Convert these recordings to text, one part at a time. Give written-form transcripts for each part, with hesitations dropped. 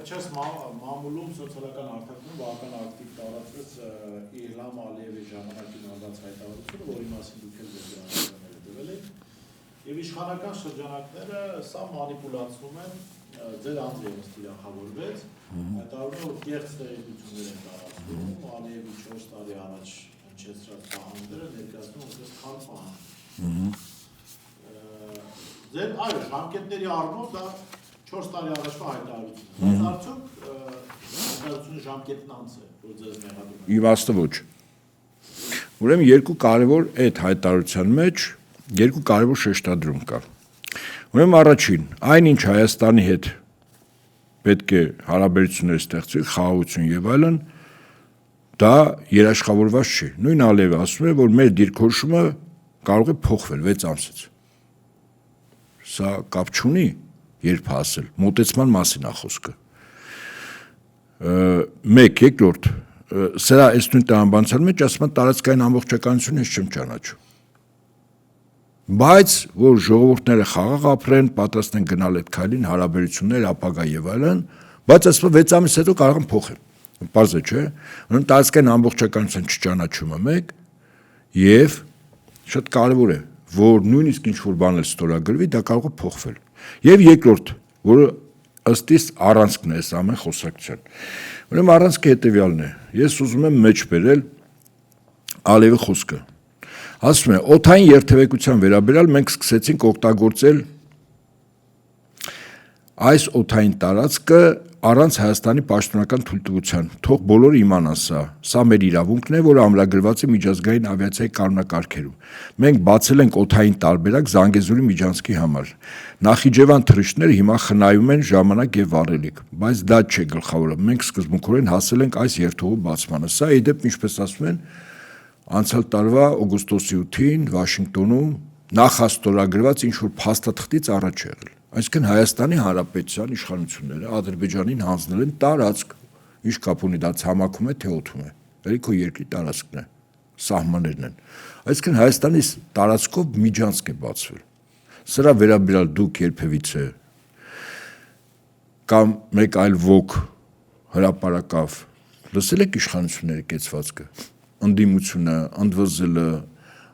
Վերջերս մամուլում սոցիալական արտաքնում վարական ակտիվ տարածվեց Իլհամ Ալիևի ժամանակին արված հայտարարությունը, որի մասին դուք էլ վերջերս դրել եք, եւ իշխանական շրջանակները սա մանիպուլացնում են, ձեր անձը ևս թիրախավորվեց, հայտարարում որ կեղծ տեղեկություններ են տարածվում, Ալիևի 4 տարի առաջ հնչեցրած պահանջները ներկայացնում որպես խալ պահանջ։ Ձեր այո, ժամկետների առումով դա 4 տարի առաջվա հայտարարություն։ Բայց արդյոք հայտարարությունը ժամկետն անց է, որ ձեզ մեղադրում են։ Իմաստը ոչ։ Ուրեմն երկու կարևոր այդ հայտարարության մեջ երկու կարևոր շեշտադրում կա։ Ուրեմն առաջին, այնինչ Հայաստանի հետ պետք է հարաբերություններ ստեղծվի, խաղաղություն եւ այլն, դա երաշխավորված չի։ Նույն Ալիևը ասում է, որ մեր դիրքորոշումը կարող է փոխվել 6 ամսից։ Սա կապ չունի երբ հասել, մոտեցման մասին է խոսքը։ Մեկ, երկրորդ, սրա այս նույն տրամաբանության մեջ ասում են տարածքային ամբողջականությունը ես չեմ ճանաչում։ Բայց որ ժողովուրդները խաղաղ ապրեն, պատրաստ են գնալ այդ քայլին, հարաբերություններ, ապագա եւ այլն, բայց ասում 6 ամիս հետո կարող են փոխել։ Պարզ է, չէ՞։ Ուրեմն տարածքային ամբողջականության չճանաչումը մեկ եւ շատ կարեւոր է, որ նույնիսկ ինչ որ բան էլ ստորագրվի, դա կարող է փոխվել։ Եվ երկրորդ, որը ըստ իս առանցքն է այս ամեն խոսակցության։ Ուրեմն առանցքը հետեւյալն է։ Ես ուզում եմ մեջ բերել Ալիևի խոսքը։ Ասում է, օդային երթևեկության վերաբերյալ մենք սկսեցինք օգտագործել այս օդային տարածքը առանց Հայաստանի պաշտոնական թույլտվության, թող բոլորը իմանան սա մեր իրավունքն է, որը ամրագրված է միջազգային ավիացիայի կանոնակարգերում։ Մենք բացել ենք օդային տարբերակ Զանգեզուրի միջանցքի համար։ Նախիջևան թռիչքները հիմա խնայում են ժամանակ եւ վառելիք, բայց դա չէ գլխավորը։ Մենք սկզբունքորեն հասել ենք այս երթուղու բացմանը։ Սա իդեպ, ինչպես ասում են, անցյալ տարվա օգոստոսի 8-ին Վաշինգտոնում նախաստորագրված ինչ որ փաստաթղթից առաջ եղել։ Այսինքն Հայաստանի Հանրապետության իշխանությունները Ադրբեջանին հանձնել են տարածք, ինչ կապ ունի դա ցամաքում է թե օդում է, էլի քո երկրի տարածքն է, սահմաններն են։ Այսինքն Հայաստանի տարածքով միջանցք է բացվել։ Սրա վերաբերյալ դուք երբևիցե կամ մեկ այլ ոք հրապարակավ լսել եք իշխանությունների կեցվածքը, ընդդիմությունը, ընդվզելը,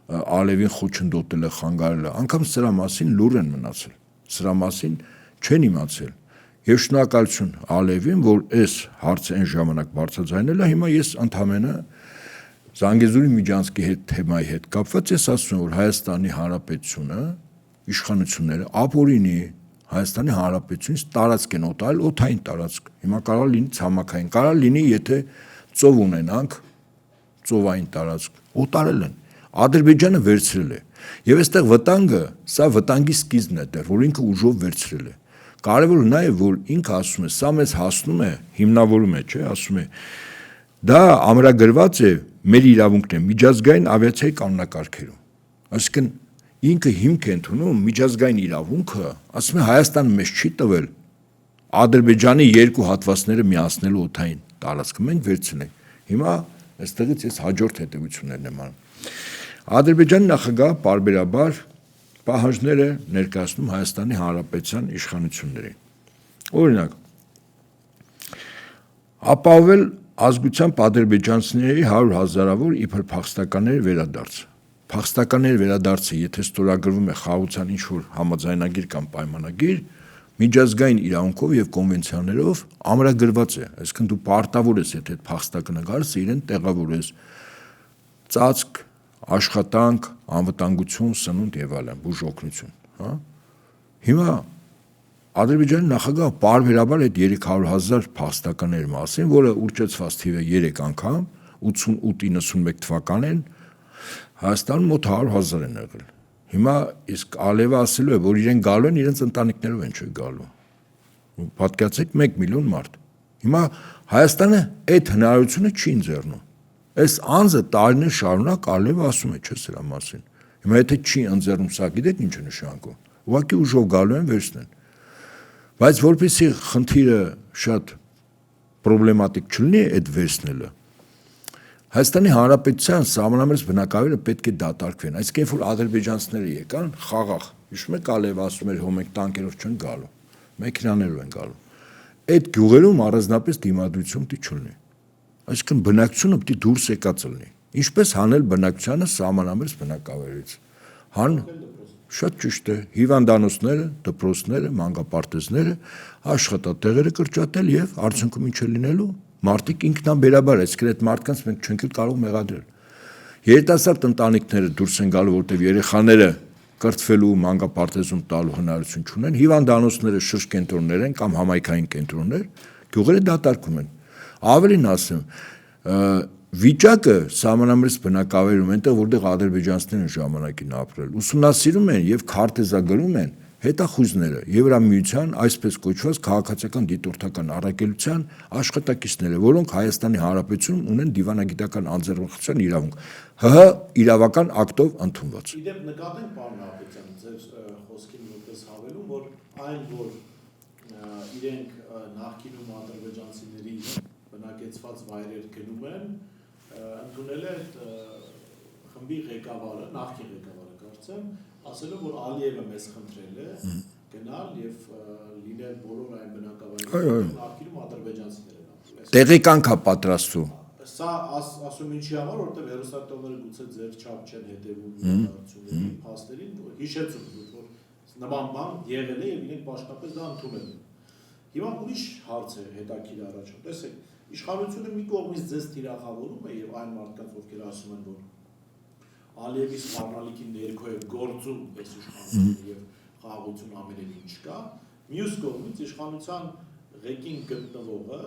Ալիևին խոչընդոտելը, խանգարելը, անգամ սրա մասին լուր են մնացել։ Սրա մասին չեն իմացել։ Եվ շնորհակալություն Ալիևին, որ այս հարցը այն ժամանակ բարձրաձայնել է, հիմա ես ընդհանրապես Զանգեզուրի միջանցքի հետ թեմայի հետ կապված ես ասում եմ, որ Հայաստանի Հանրապետությունը իշխանությունները ապօրինի Հայաստանի Հանրապետությունից տարածք են օտարել, օդային տարածք։ Հիմա կարող լինի ցամաքային, կարող լինի, եթե ծով ունենանք, ծովային տարածք, օտարել են։ Ադրբեջանը վերցրել է։ Եվ այստեղ վտանգը, սա վտանգի սկիզբն է դեռ, որ ինքը ուժով վերցրել է։ Կարևորը նա է, որ ինքը ասում է, սա մեզ հասնում է, հիմնավորում է, չէ, ասում է, դա ամրագրված է մեր իրավունքն է միջազգային ավիացիայի կանոնակարգերում։ Այսինքն ինքը հիմք է ընդունում միջազգային իրավունքը, ասում է Հայաստանը մեզ չի տվել Ադրբեջանի երկու հատվածները միացնելու օդային տարածքը, մենք վերցնենք։ Հիմա այստեղից ես հաջորդ հետևություններն եմ անում։ Ադրբեջանի նախագահը պարբերաբար պահանջներ է ներկայացնում Հայաստանի Հանրապետության իշխանություններին։ Օրինակ, ապահովել ազգությամբ ադրբեջանցիների 100 հազարավոր իբր փախստականների վերադարձ։ Փախստականների վերադարձը, եթե ստորագրվում է խաղաղության ինչ-որ համաձայնագիր կամ պայմանագիր, միջազգային իրավունքով եւ կոնվենցիաներով ամրագրված է։ Այսինքն դու պարտավոր ես, եթե փախստականը գալիս, իրեն տեղավորես ծածկ, աշխատանք, անվտանգություն, սնունդ եւ այլն, բուժօգնություն, հա։ Հիմա Ադրբեջանի նախագահը պարբերաբար այդ 300,000 փախստականների մասին, որը ուռճեցված թիվը 3 անգամ 88-91 թվականին Հայաստանում մոտ 100,000 են եղել։ Հիմա իսկ Ալիևը ասելու է, որ իրեն գալու են, իրենց ընտանիքներով են չէ գալու։ Պատկերացեք 1 միլիոն մարդ։ Հիմա Հայաստանը այդ հնարավորությունը չի ընձեռնում։ Այս անձը տարիներ շարունակ Ալիևը ասում է չէ սրա մասին։ Հիմա եթե չի ընձեռում, սա գիտեք ինչ է նշանակում։ Ուղղակի ուժով գալու են վերցնեն։ Բայց որպեսզի խնդիրը շատ պրոբլեմատիկ չլինի այդ վերցնելը, Հայաստանի Հանրապետության սահմանամերձ բնակավայրը պետք է դատարկվեն։ Այսինքն երբ որ ադրբեջանցիները եկան խաղաղ, հիշում եք Ալիևը ասում էր հո մենք տանկերով չեն գալու, մեքենաներով են գալու։ այդ գյուղերում առանձնապես դիմադրություն պիտի չլինի։ Այսինքն բնակչությունը պիտի դուրս եկած լինի։ Ինչպես հանել բնակչությանը սահմանամերձ բնակավայրից։ Շատ ճիշտ է, հիվանդանոցները, դպրոցները, մանկապարտեզները, աշխատատեղերը կրճատել եւ արդյունքում ինչ է լինելու։ Մարդիկ ինքնաբերաբար, այսինքն այդ մարդկանց մենք չենք կարող մեղադրել։ Երիտասարդ ընտանիքները դուրս են գալու, որտեղ երեխաները կրթվելու մանկապարտեզում տալու հնարավորություն չունեն, հիվանդանոցները շրջկենտրոններ են կամ համայնքային կենտրոններ, գյուղերը դատարկում են։ Ավելին ասեմ, վիճակը սահմանամերձ բնակավայրում այնտեղ որտեղ ադրբեջանցիներն ժամանակին ապրել, ուսումնասիրում են եւ քարտեզագրում են հետախույզները Եվրամիության այսպես կոչված քաղաքացիական դիտորդական առաքելության աշխատակիցները, որոնք Հայաստանի Հանրապետությունում ունեն դիվանագիտական անձեռնողության իրավունք, ՀՀ իրավական ակտով ընդունված։ Իդեպ նկատենք պարոն Հապետյան, ձեր խոսքին որպես հավելում, որ այն որ իրենք նախկինում ադրբեջանցիների բնակեցված վայրեր գնում են, ընդունել է խմբի ղեկավարը, նախկին ղեկավարը կարծեմ, ասելով, որ Ալիևը մեզ խնդրել է գնալ եւ լինել բոլոր այն բնակավայրերում, նախկինում ադրբեջանցիներ են ապրում։ Տեղեկանք է պատրաստում։ Սա ասում ինչի համար, որտեղ հերոստատողները գուցե ձեր չափ չեն հետևում իրականությունների փաստերին, հիշեցում, որ նման բան եղել է եւ իրենք պաշտոնապես դա ընդունել են։ Հիմա ուրիշ հարց է հետաքրքիր առաջում։ Տեսեք, իշխանությունը մի կողմից ձեզ թիրախավորում է եւ այն մարդկանց, ովքեր ասում են, որ Ալիևի սպառնալիքի ներքո է գործում այս իշխանությունը եւ խաղաղություն ամեն ինչ կա, մյուս կողմից իշխանության ղեկին գտնվողը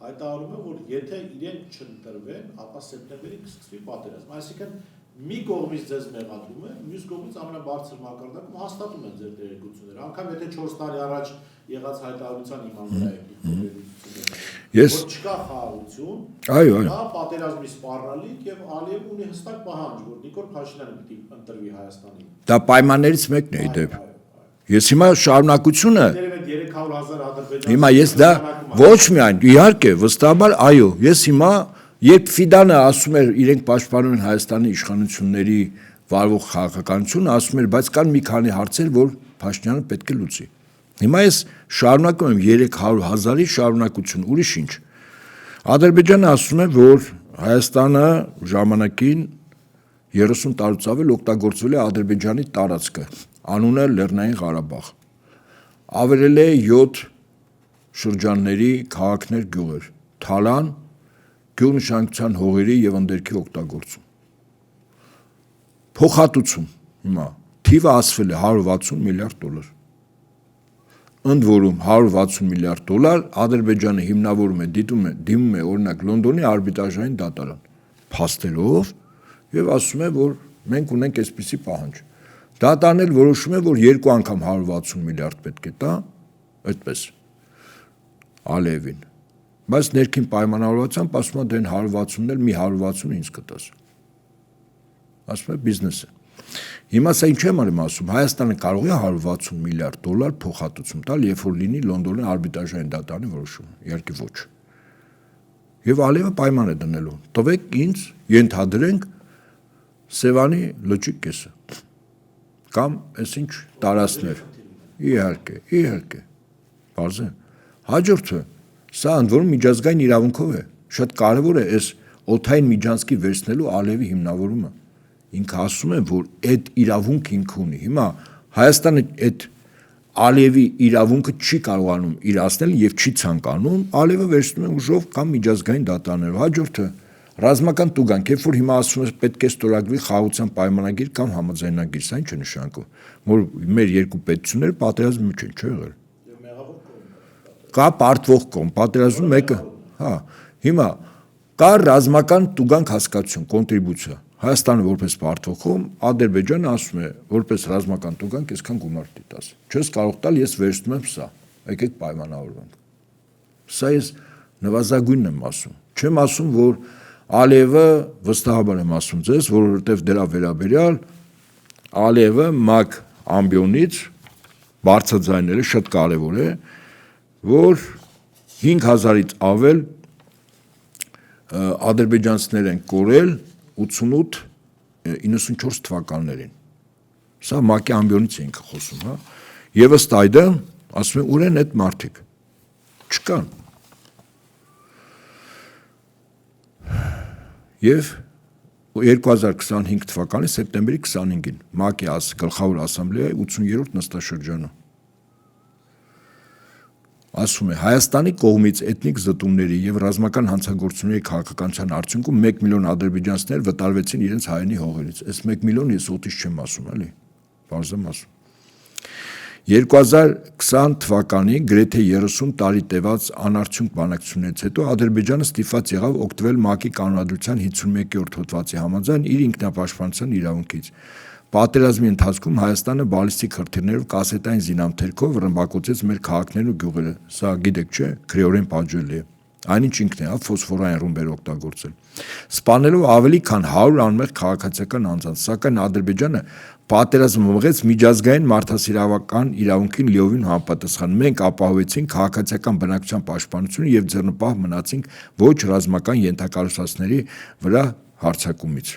հայտարարում է, որ եթե իրենք չընտրվեն, ապա սեպտեմբերին կսկսվի պատերազմ։ Այսինքն մի կողմից ձեզ մեղադրում է, մյուս կողմից ամենաբարձր մակարդակում հաստատում են ձեր տեղեկությունները։ Անկամ եթե 4 տարի առաջ եղած հայտարարության իման վրա եք որ չկա խաղաղություն, դա պատերազմի սպառնալիք եւ Ալիևը ունի հստակ պահանջ, որ Նիկոլ Փաշինյանը պիտի ընտրվի Հայաստանին։ Դա պայմաններից մեկն է իդեպ։ Ես հիմա շարունակությունը հիմա ես դա ոչ միայն իհարկե վստահաբար այո ես հիմա երբ Ֆիդանը ասում էր իրենք պաշտպանում են Հայաստանի իշխանությունների վարվող քաղաքականությունը ասում էր բայց կան մի քանի հարցեր որ Փաշինյանը պետք է լուծի հիմա ես շարունակում եմ 300,000-ի շարունակություն ուրիշ ինչ Ադրբեջանը ասում է որ Հայաստանը ժամանակին 30 տարուց ավել օգտագործվել է Ադրբեջանի տարածքը անունը Լեռնային Ղարաբաղ ավերել է 7 շրջանների քաղաքներ գյուղեր Թալան գյուղնշանակության հողերի եւ ընդերքի օգտագործում փոխհատուցում հիմա թիվը ասվել է $160 միլիարդ ընդ որում $160 միլիարդ Ադրբեջանը հիմնավորում է դիմում է օրինակ Լոնդոնի արբիտրաժային դատարան փաստերով եւ ասում է որ մենք ունենք այսպիսի պահանջ դատարանն էլ որոշում է որ երկու անգամ $160 միլիարդ պետք է տա այդպես Ալիևին բայց ներքին պայմանավորվածությամբ ասում է դեն 160-ն էլ մի 160 ինձ կտաս ասում է բիզնեսը Հիմա սա ինչ եմ ասում Հայաստանը կարող է $160 միլիարդ փոխհատուցում տալ երբ որ լինի Լոնդոնի արբիտրաժային դատարանի որոշումը իհարկե ոչ Եվ Ալիևը պայման է դնելու տվեք ինձ ենթադրենք Սևանի լճի կեսը կամ այսինչ տարածքներ իհարկե բարձ է հաջորդը սա ընդ որում միջազգային իրավունքով է շատ կարևոր է այս օդային միջանցքի վերցնելու Ալիևի հիմնավորումը ինքը ասում է որ այդ իրավունքը ինքը ունի հիմա Հայաստանը այդ Ալիևի իրավունքը չի կարողանում իրացնել եւ չի ցանկանում Ալիևը վերցնում է ուժով կամ միջազգային դատարաններով հաջորդը ռազմական տուգանք երբ որ հիմա ասում է պետք է ստորագրվի խաղաղության պայմանագիր կամ համաձայնագիր սա ինչ է նշանակում որ մեր երկու պետությունները պատերազմի մեջ են չէ եղել կա պարտվող կողմ պատերազմում մեկը հա հիմա կա ռազմական տուգանք հասկացություն կոնտրիբուցիա Հայաստանը որպես պարտվող կողմ Ադրբեջանը ասում է որպես ռազմական տուգանք այսքան գումար դիտաս չես կարող տալ ես վերցնում եմ սա եկեք պայմանավորվենք սա ես նվազագույնն եմ ասում չեմ ասում որ Ալիևը վստահաբար եմ ասում ձեզ որովհետև դրա վերաբերյալ Ալիևը մակ ամբիոնից բարձրաձայները շատ կարևոր է որ 5000-ից ավել ադրբեջանցիներ են կորել 88-94 թվականներին սա մակի ամբիոնից ենք խոսում հա եւ ըստ այդմ ասում են ուր են այդ մարդիկ Չկան։ Եվ 2025 թվականի սեպտեմբերի 25-ին ՄԱԿ-ի գլխավոր ասամբլեայի 80-րդ նստաշրջանում ասում է Հայաստանի կողմից էթնիկ զտումների եւ ռազմական հանցագործությունների քաղաքականության արդյունքում 1 միլիոն ադրբեջանցիներ վտարվեցին իրենց հայրենի հողերից։ Այս 1 միլիոն ես օտից չեմ ասում, էլի։ Բարձ եմ ասում։ 2020 թվականի գրեթե 30 տարի տևած անարդյունք բանակցություններից հետո Ադրբեջանը ստիպված եղավ օգտվել ՄԱԿ-ի կանոնադրության 51-րդ հոդվածի համաձայն իր ինքնապաշտպանության իրավունքից։ Պատերազմի ընթացքում Հայաստանը բալիստիկ հրթիռներով կասետային զինամթերքով ռմբակոծեց մեր քաղաքներն ու գյուղերը։ Սա գիտեք չէ, քրեորեն պատժելի է։ Այնինչ ինքն է, ֆոսֆորային ռումբեր օգտագործել։ Սպանելով ավելի քան 100 անմեղ քաղաքացիական անձանց, սակայն Ադրբեջանը պատերազմը մղեց միջազգային մարդասիրական իրավունքին լիովին համապատասխան։ Մենք ապահովեցինք քաղաքացիական բնակչության պաշտպանությունը եւ ձեռնպահ մնացինք ոչ ռազմական ենթակառուցվածքների վրա հարձակումից։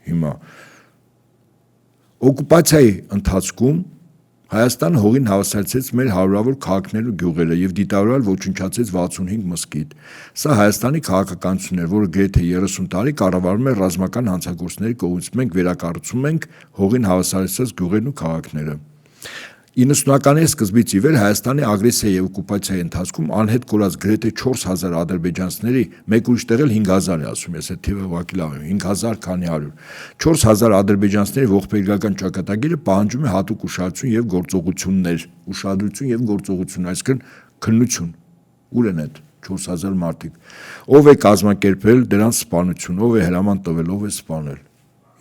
Հիմա օկուպացիայի ընթացքում Հայաստանը հողին հավասարեցրեց մեր հարյուրավոր քաղաքներն ու գյուղերը եւ դիտավորյալ ոչնչացրեց 65 մզկիթ։ Սա Հայաստանի քաղաքականությունն էր, որը գրեթե 30 տարի կառավարվում է ռազմական հանցագործների կողմից։ Մենք վերակառուցում ենք հողին հավասարեցրած գյուղերն ու քաղաքները։ 90-ականների սկզբից ի վեր Հայաստանի ագրեսիայի եւ օկուպացիայի ընթացքում անհետ կորած գրեթե 4000 ադրբեջանցիների, մեկ ուրիշ տեղ էլ 5000 է ասում, ես այդ թիվը ուղղակի լավ եմ, 5000 քանի 100։ 4000 ադրբեջանցիների ողբերգական ճակատագիրը պահանջում է հատուկ ուշադրություն եւ գործողություններ, ուշադրություն եւ գործողություն, այսինքն քննություն։ Ուր են այդ 4000 մարդիկ։ Ով է կազմակերպել դրանց սպանություն, ով է հրաման տվել, ով է սպանել։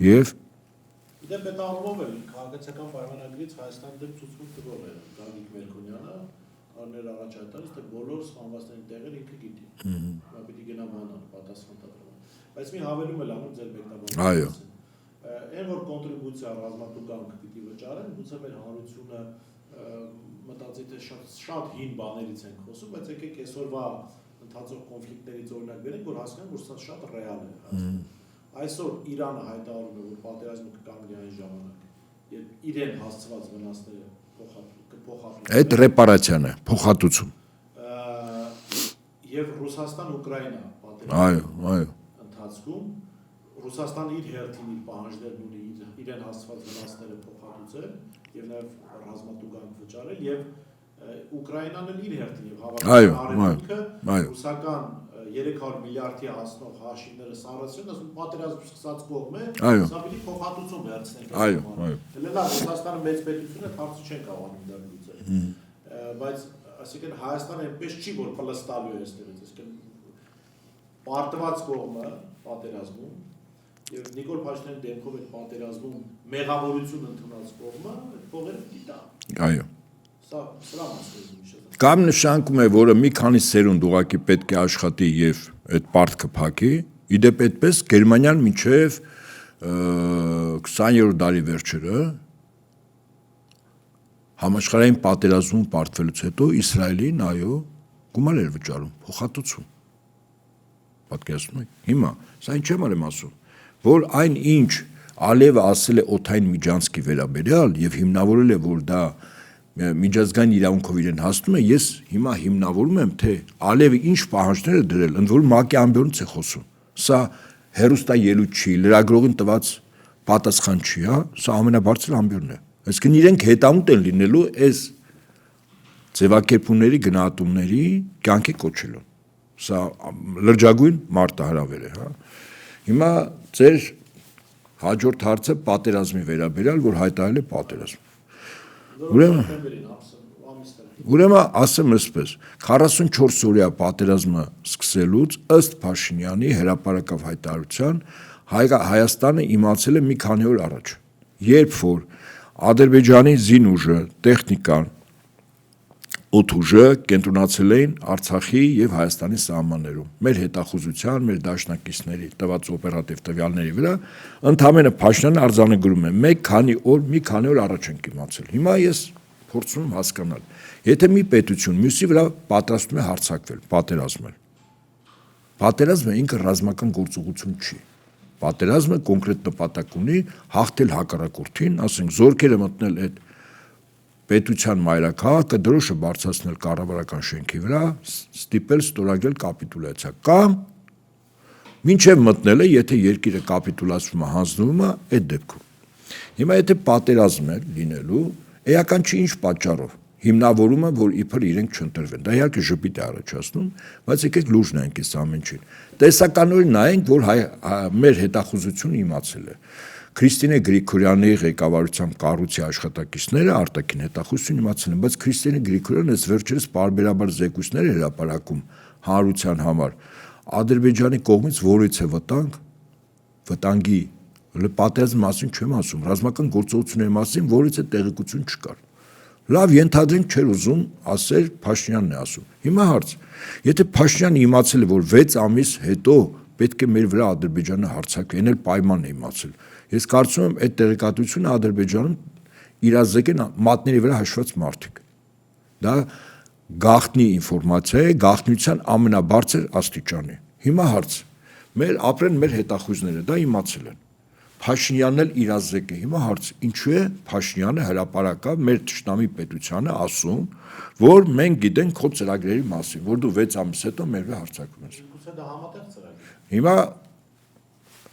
Եվ Դե պետարումով էլ քաղաքացիական պայմանագրից Հայաստանի դեմ ցուցմունք տվող է Գագիկ Մելքոնյանը, առներ առաջատարից, թե բոլոր սպանվածների տեղերը ինքը գիտի։ Նա պիտի գնա բանան, պատասխան տալու։ Բայց մի հավելում էլ անում ձեր մեկնաբանը։ այո։ Այն որ կոնտրիբուցիա ռազմատուգանք պիտի վճարեն, գուցե մեր հանրությունը մտածի թե շատ հին բաներից ենք խոսում, բայց եկեք այսօրվա ընթացող կոնֆլիկտներից օրինակ բերենք, որ հասկանանք, որ սա շատ ռեալ է։ Այսօր Իրանը հայտարարում է, որ պատերազմը կկանգնի այն ժամանակ, երբ իրեն հասցված վնասները կփոխադրեն։ այդ ռեպարացիան է, փոխհատուցում։ Եվ Ռուսաստան-Ուկրաինա պատերազմի ընթացքում Ռուսաստանը իր հերթին իր պահանջներն ունի իրեն հասցված վնասները փոխհատուցել եւ նաեւ ռազմատուգանք վճարել եւ Ուկրաինան էլ իր հերթին եւ հավաքական ռուսական 300 միլիարդի հասնող հաշիվները սարացրին, ասում պատերազմ սկսած կողմ է, սա պիտի փոխհատուցում վերցնենք։ Այո։ Լավ, Ռուսաստանը մեծ պետություն է, հարցը չեն կարողանում դա լուծել։ Բայց այսինքն Հայաստանը այնպես չի, որ պլստալու է այստեղից, այսինքն պարտված կողմը պատերազմում եւ Նիկոլ Փաշինյանի դեմքով այդ պատերազմում մեղավորություն ընդունած կողմը այդ փողերը պիտի տա։ Այո։ Սա մասը Կամ նշանակում է, որը մի քանի սերունդ ուղղակի պետք է աշխատի եւ այդ պարտքը փակի, իդեպ այդպես Գերմանիան մինչեւ 20-րդ դարի վերջերը համաշխարհային պատերազմում պարտվելուց հետո Իսրայելին այո գումար էր վճարում, փոխհատուցում։ Պատկերացնում եք։ Հիմա սա ինչ եմ ասում, որ այն ինչ Ալիևը ասել է օթային միջանցքի վերաբերյալ եւ հիմնավորել է, որ դա միջազգային իրավունքով իրեն հասնում է, ես հիմա հիմնավորում եմ, թե Ալիևը ինչ պահանջներ է դրել, ընդ որում ՄԱԿ-ի ամբիոնից է խոսում։ Սա հերոստաելույթ չի, լրագրողին տված պատասխան չի, հա, սա ամենաբարձր ամբիոնն է։ Այսինքն իրենք հետամուտ են լինելու այս ձևակերպումների գնահատումների կյանքի կոչելուն։ Սա լրջագույն մարտահրավեր է, հա։ Հիմա ձեր հաջորդ հարցը պատերազմի վերաբերյալ, որ հայտարարել է պատերազմ։ Ուրեմն ասեմ այսպես, 44 օրյա պատերազմը սկսելուց ըստ Փաշինյանի հրապարակավ հայտարարության Հայաստանը իմացել է մի քանի օր առաջ, երբ որ Ադրբեջանի զինուժը, տեխնիկան, օդուժը կենտրոնացել էին Արցախի եւ Հայաստանի սահմաններում։ Մեր հետախուզության, մեր դաշնակիցների տված օպերատիվ տվյալների վրա ընդհանրապես Փաշինյանը արձանագրում է մի քանի օր առաջ ենք իմացել։ Հիմա ես փորձում եմ հասկանալ, եթե մի պետություն մյուսի վրա պատրաստվում է հարձակվել, պատերազմել։ Պատերազմը ինքը ռազմական գործողություն չի։ Պատերազմը կոնկրետ նպատակ ունի հաղթել հակառակորդին, ասենք զորքերը մտնել այդ պետության մայրաքաղաքը դրոշը բարձրացնել կառավարական շենքի վրա, ստիպել ստորագրել կապիտուլյացիա կամ մինչև մտնել է, եթե երկիրը կապիտուլացվում է, հանձնվում է, այդ դեպքում։ Հիմա եթե պատերազմ է լինելու, էական չի ինչ պատճառով, հիմնավորումը, որ իբր իրենք չընտրվեն։ Դա իհարկե ժպիտ է առաջացնում, բայց եկեք լուրջ նայենք այս ամեն ինչին։ Տեսականորեն նայենք, որ մեր հետախուզությունը իմացել է։ Քրիստինե Գրիգորյանի ղեկավարությամբ կառույցի աշխատակիցները արտաքին հետախուզություն իմացել են, բայց Քրիստինե Գրիգորյանը այս վերջերս պարբերաբար զեկույցներ էր հրապարակում հանրության համար։ Ադրբեջանի կողմից որից է վտանգի պատերազմի մասին չեմ ասում, ռազմական գործողությունների մասին որից է տեղեկություն չկար։ Լավ, ենթադրենք չէր ուզում ասել, Փաշինյանն է ասում։ Հիմա հարց, եթե Փաշինյանը իմացել է, որ 6 ամիս հետո պետք է մեր վրա Ադրբեջանը հարձակվի, այն էլ պայմանն է իմացել։ Ես կարծում եմ, այդ տեղեկատվությունը Ադրբեջանում իրազեկեն մատների վրա հաշված մարդիկ։ Դա գաղտնի ինֆորմացիա է, գաղտնիության ամենաբարձր աստիճանի։ Հիմա հարց, ապրեն մեր հետախույզները, դա իմացել են։ Փաշինյանն էլ իրազեկ է։ Հիմա հարց, ինչու է Փաշինյանը հրապարակավ մեր թշնամի պետությանը ասում, որ մենք գիտենք քո ծրագրերի մասին, որ դու 6 ամիս հետո մեր վրա հարձակվում ես։ Գուցե դա համատեղ ծրագիր է։ Հիմա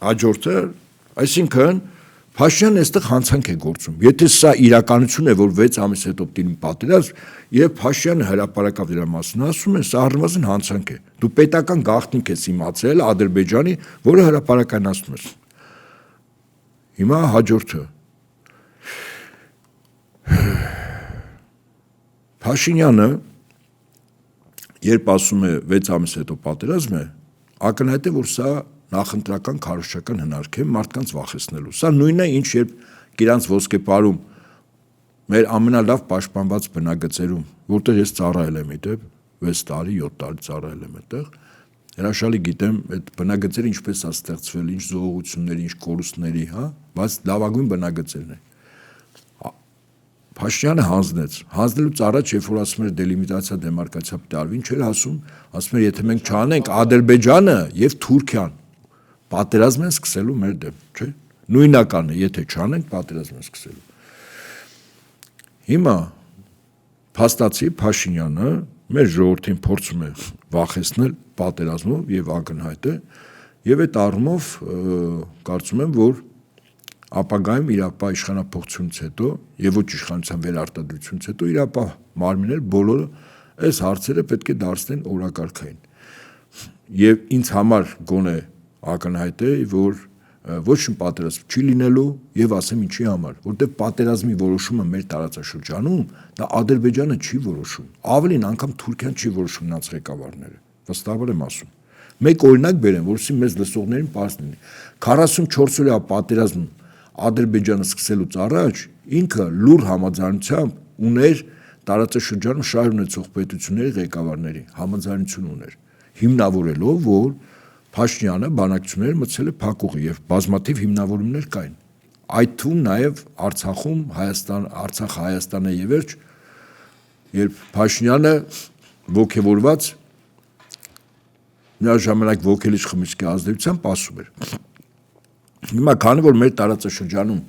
հաջորդը, այսինքն Փաշինյանն այստեղ հանցանք է գործում։ Եթե սա իրականություն է, որ 6 ամիս հետո դինի պատերազմ, եւ Փաշինյանը հրապարակավ դրա մասին ասում է, սա առնվազն հանցանք է։ Դու պետական գաղտնիք ես իմացել Ադրբեջանի, որը հրապարականացնում ես։ Հիմա հաջորդը Փաշինյանը երբ ասում է 6 ամիս հետո պատերազմ է, ակնհայտ է, որ սա նախընտրական քարոզչական հնարք է մարդկանց վախեցնելու։ Սա նույնն է, ինչ երբ Գիրանց ոսկեպարում մեր ամենալավ պաշտպանված բնագծերում, որտեղ ես ծառայել եմ իդեպ 6 տարի, 7 տարի ծառայել եմ այդտեղ, հրաշալի գիտեմ այդ բնագծերը ինչպես է ստեղծվել, ինչ զողողությունների, ինչ կորուստների, հա, բայց լավագույն բնագծերն է։ Փաշինյանը հանձնելուց առաջ, երբ որ ասում էր դելիմիտացիա դեմարկացիա տարվին, չէր ասում էր, եթե մենք չանենք Ադրբեջանը եւ Թուրքիան պատերազմ են սկսելու մեր դեմ, չէ՞։ Նույնականն է, եթե չանենք պատերազմ են սկսելու։ Հիմա փաստացի Փաշինյանը մեր ժողովրդին փորձում է վախեցնել պատերազմով եւ ակնհայտ է, եւ այդ առումով կարծում եմ, որ ապագայում իրապահ իշխանապողությունից հետո եւ ոչ իշխանության վերարտադրությունից հետո իրապահ մարմիններ բոլորը այս հարցերը պետք է դարձնեն օրակարգային։ Եվ ինձ համար գոնե ակնհայտ է, որ ոչ մի պատերազմ չի լինելու եւ ասեմ ինչի համար, որտեղ պատերազմի որոշումը մեր տարածաշրջանում դա Ադրբեջանը չի որոշում, ավելին անգամ Թուրքիան չի որոշում նրանց ղեկավարները, վստահաբար եմ ասում։ Մեկ օրինակ բերեմ, որովհետեւ մեզ լսողներին պարզ լինի։ 44 օրյա պատերազմ Ադրբեջանը սկսելուց առաջ ինքը լուր համաձայնությամբ ուներ տարածաշրջանում շահեր ունեցող պետությունների ղեկավարների համաձայնություն ուներ, հիմնավորելով, որ Փաշինյանը բանակցությունները մտցել է փակուղի եւ բազմաթիվ հիմնավորումներ կային։ Այդ թվում նաեւ Արցախում Արցախ-Հայաստանը եւ վերջ, երբ Փաշինյանը ողջևորված նրա ժամանակ ոգելիչ խմիչքի ազդեցությամբ ասում էր։ Հիմա քանի որ մեր տարածաշրջանում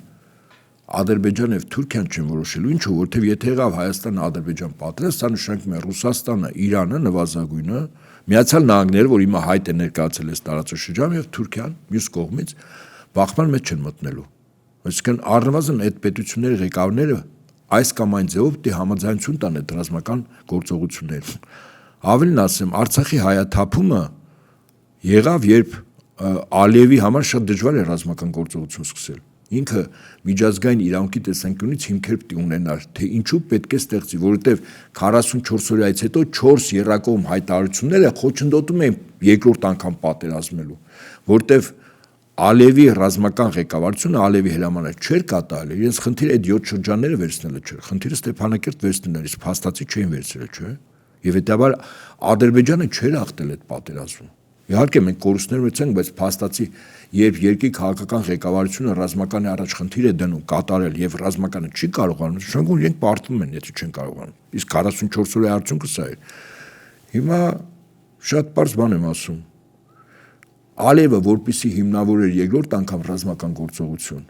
Ադրբեջանը եւ Թուրքիան չեն որոշելու, ինչու, որովհետեւ եթե եղավ Հայաստան-Ադրբեջան պատերազմ, սա նշանակում է Ռուսաստանը, Իրանը, նվազագույնը, Միացյալ Նահանգները, որ հիմա հայտ է ներկայացել այս տարածաշրջանում եւ Թուրքիան մյուս կողմից բախման մեջ չեն մտնելու։ Այսինքն առնվազն այդ պետությունների ղեկավարները այս կամ այն ձևով դե համաձայնություն տան այդ ռազմական գործողություններին։ Ավելին ասեմ, Արցախի հայաթափումը եղավ, երբ Ալիևի համար շատ դժվար է ռազմական գործողություն սկսել։ Ինքը միջազգային իրավունքի տեսանկյունից հիմքեր պետք է ունենար, թե ինչու պետք է ստեղծի, որովհետև 44 օրյայից հետո 4 եռակողմ հայտարարությունները խոչընդոտում են երկրորդ անգամ պատերազմելու, որովհետև Ալիևի ռազմական ղեկավարությունը Ալիևի հրամանները չէր կատարել, իրենց խնդիրը այդ 7 շրջանները վերցնելը չէր, խնդիրը Ստեփանակերտ վերցնելն էր, փաստացի չէին վերցրել, չէ՞։ Եվ հետաբար Ադրբեջանը չէր ախտել այդ պատերազմում։ Իհարկե մենք կորուստներ ունեցանք, բայց փաստացի երբ երկրի քաղաքական ղեկավարությունը ռազմականի առաջ խնդիր է դնում կատարել եւ ռազմականը չի կարողանում, նշանակում իրենք պարտվում են, եթե չեն կարողանում։ Իսկ 44 օրյա արդյունքը սա է։ Հիմա շատ པարզ բան եմ ասում։ Ալիևը որպեսի հիմնավորեր երկրորդ անգամ ռազմական գործողություն,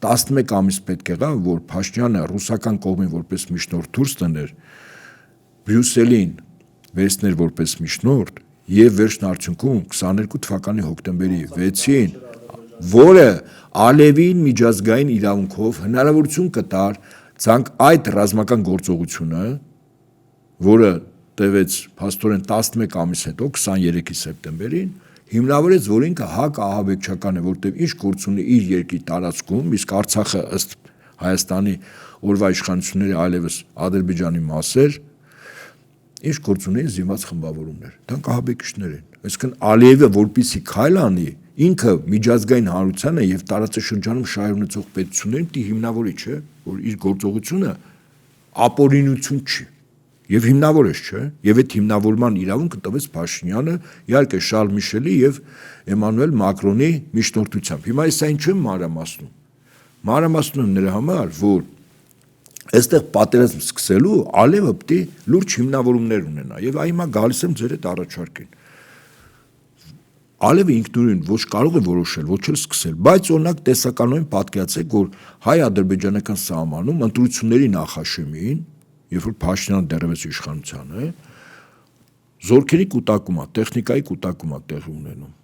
11 ամիս պետք եղավ, որ Փաշինյանը ռուսական կողմին որպես միջնորդ դուրս տներ, Բրյուսելին վերցներ որպես միջնորդ եւ վերջն արդյունքում 22 թվականի հոկտեմբերի 6-ին, որը Ալևին միջազգային իրավունքով հնարավորություն կտար այդ ռազմական գործողությունը, որը տևեց փաստորեն 11 ամիս հետո 23-ի սեպտեմբերին, հիմնավորեց, որ ինքը հակ ահաբեկչական է, որտեղ ինչ գործ ունի իր երկրի տարածքում, իսկ Արցախը ըստ Հայաստանի օրվա իշխանությունների այլևս Ադրբեջանի մաս էր, ինչ գործ ունի զինված խմբավորումներ, դրանք ահաբեկիչներ են։ Այսինքն Ալիևը որպեսի քայլ անի, ինքը միջազգային հանրությանը եւ տարածաշրջանում շահեր ունեցող պետություններին դի հիմնավորի, չէ, որ իր գործողությունը ապօրինություն չի։ Եվ հիմնավոր է, չէ, եւ այդ հիմնավորման իրավունքը տվեց Փաշինյանը, իհարկե Շարլ Միշելի եւ Էմանուել Մակրոնի միջնորդությամբ։ Հիմա ես այն չեմ մանրամասնում։ Մանրամասնում եմ նրա համար, որ այստեղ պատերազմ սկսելու Ալիևը պետք է լուրջ հիմնավորումներ ունենա եւ այ հիմա գալիս եմ ձեր այդ առաջարկին։ Ալիևը ինքնուրույն ոչ կարող է որոշել, ոչ էլ սկսել, բայց օրինակ տեսականորեն պատկերացրեք, որ հայ-ադրբեջանական սահմանում ընտրությունների նախաշեմին, երբ որ Փաշինյանը դեռևս իշխանության է, զորքերի կուտակում է, տեխնիկայի կուտակում է տեղի ունենում։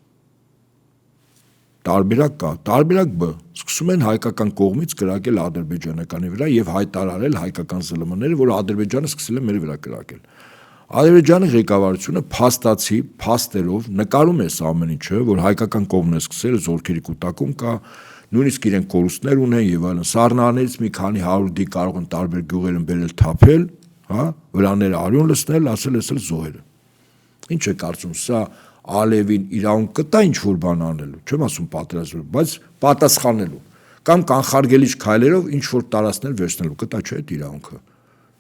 Տարբերակ կա, տարբերակ B, սկսում են հայկական կողմից կրակել ադրբեջանականի վրա եւ հայտարարել հայկական ԶԼՄ-ները, որ Ադրբեջանը սկսել է մեր վրա կրակել։ Ադրբեջանի ղեկավարությունը փաստացի, փաստերով նկարում է ամեն ինչը, որ հայկական կողմն է սկսել, զորքերի կուտակում կա, նույնիսկ իրենք կորուստներ ունեն եւ այլն։ Սառնաներից մի քանի 100 դի կարող են տարբեր գյուղերում բերել թափել, հա, վրաները արյուն լցնել, ասել էսել զոհերը։ Ինչ է կարծում, սա Ալիևին իրավունք կտա ինչ որ բան անելու, չեմ ասում պատերազմելու, բայց պատասխանելու կամ կանխարգելիչ քայլերով ինչ որ տարածքներ վերցնելու կտա չէ այդ իրավունքը։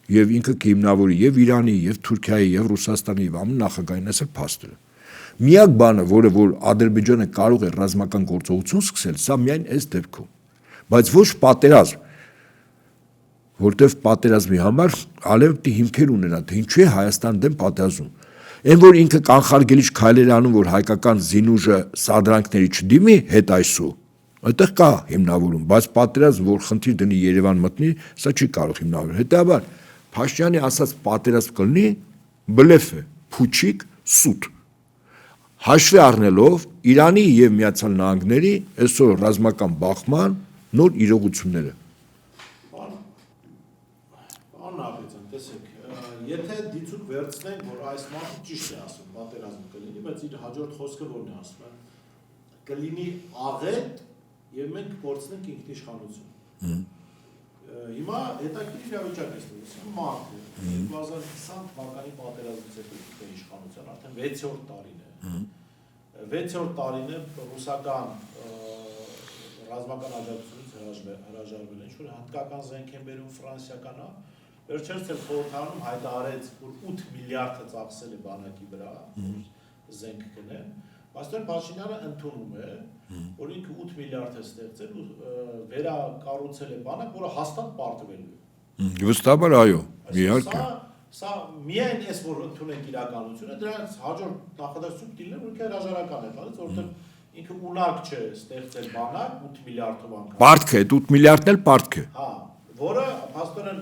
Եվ ինքը կհիմնավորի եւ Իրանի, եւ Թուրքիայի, եւ Ռուսաստանի, եւ ԱՄՆ նախագահային ասել փաստերը։ Միակ բանը, որը որ Ադրբեջանը կարող է ռազմական գործողություն սկսել, սա միայն այս դեպքում, բայց ոչ պատերազմ, որտեվ պատերազմի համար Ալիևը պիտի հիմքեր ունենա, թե ինչու է Հայաստան դեմ պատերազմ։ Այն որ ինքը կանխարգելիչ քայլեր անում, որ հայկական զինուժը սադրանքների չդիմի հետ այսու, այդտեղ կա հիմնավորում, բայց պատերազմ, որ խնդիր դնի Երևան մտնի, սա չի կարող հիմնավորել։ Հետեւաբար Փաշինյանի ասած պատերազմ կլինի բլեֆ է, փուչիկ, սուտ։ Հաշվի առնելով Իրանի եւ Միացյալ Նահանգների այսօր ռազմական բախման նոր իրողությունները։ Պարոն Աբրազյան, տեսեք, եթե դիցուկ վերցնենք, որ այս մարդը ճիշտ է ասում, պատերազմ կլինի, բայց իր հաջորդ խոսքը ո՞րն է ասում, կլինի աղետ եւ մենք կորցնենք ինքնիշխանություն։ Հիմա հետաքրքիր իրավիճակ է ստացվում, մարդը 2020 թվականի պատերազմից հետո իշխանության արդեն 6-րդ տարին է։ 6-րդ տարին է ռուսական ռազմական աջակցությունից հրաժարվել են, ինչ-որ հնդկական զենք են բերում, ֆրանսիական, վերջերս էլ խորհրդարանում հայտարարեց, որ 8 միլիարդը ծախսել է բանակի վրա, զենք գնեն, Պաստոր Փաշինյանը ընդունում է, որ ինքը 8 միլիարդ է ստեղծել ու վերակառուցել է բանակ, որը հաստատ պարտվելու է։ Վստահաբար այո, իհարկե։ Սա միայն այս որ ընդունենք իրականությունը, դրանց հաջորդ նախադասություն դիլն որ ինքը հրաժարական է տալիս, որովհետև ինքը ունակ չէ ստեղծել բանակ 8 միլիարդով անգամ։ Պարտք է, 8 միլիարդն էլ պարտք է։ Հա, որը փաստորեն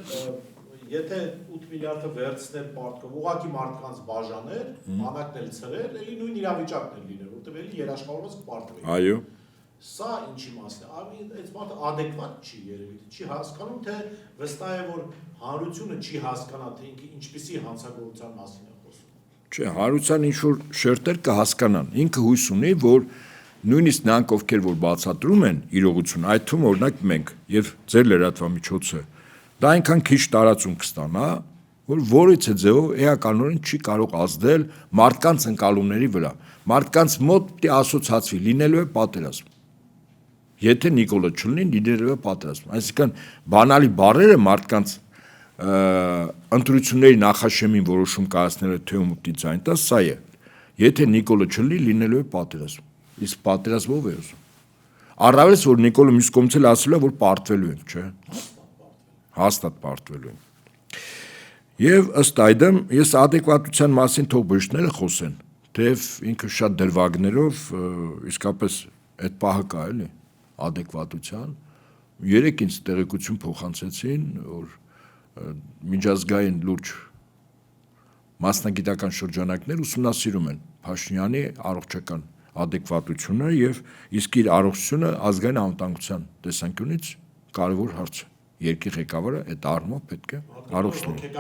եթե 8 միլիարդը վերցնել պարտքով, ուղղակի մարդկանց բաժաներ, բանակն էլ ցրել, էլի նույն իրավիճակն էլ լիներ, որտեղ էլի երաշխավորված կպարտվի։ Այո։ Սա ինչի մասն է, այս մարդը adekvat չի երևի, չի հասկանում, թե վստահ է, որ հանրությունը չի հասկանա, թե ինքը ինչպիսի հանցագործության մասին է խոսում։ Չէ, հանրության ինչ որ շերտեր կհասկանան։ Ինքը հույս ունի, որ նույնիսկ նրանք, ովքեր որ բացատրում են իրողությունը, այդ թվում օրինակ մենք եւ ձեր լրատվամիջոցը, դա այնքան քիչ տարածում կստանա, որ որից է ձևով էականորեն չի կարող ազդել մարդկանց ընկալումների վրա։ Մարդկանց մոտ պիտի ասոցացվի, լինելու է պատերազմ։ Եթե Նիկոլը չլինի, լինելու է պատերազմ։ Այսինքն բանալի բառերը մարդկանց ընտրությունների նախաշեմին որոշում կայացնելու թե ում պիտի ձայն տա, սա է։ Եթե Նիկոլը չլինի, լինելու է պատերազմ։ Իսկ պատերազմով է ուզում։ Առավելս որ Նիկոլը մյուս կողմից էլ ասել է, որ պարտվելու ենք, չէ։ Հաստատ պարտվելու ենք։ Եվ ըստ այդմ ես adekvatության մասին թող բժիշկները խոսեն, թեև ինքը շատ դրվագներով իսկապես այդ պահը կա էլի adekvatության, երեք ինձ տեղեկություն փոխանցեցին, որ միջազգային լուրջ մասնագիտական շրջանակներ ուսումնասիրում են Փաշինյանի առողջական adekvatությունը եւ իսկ իր առողջությունը ազգային անվտանգության տեսանկյունից կարևոր հարց է։ Երկրի ղեկավարը այդ առումով պետք է առողջ լինի։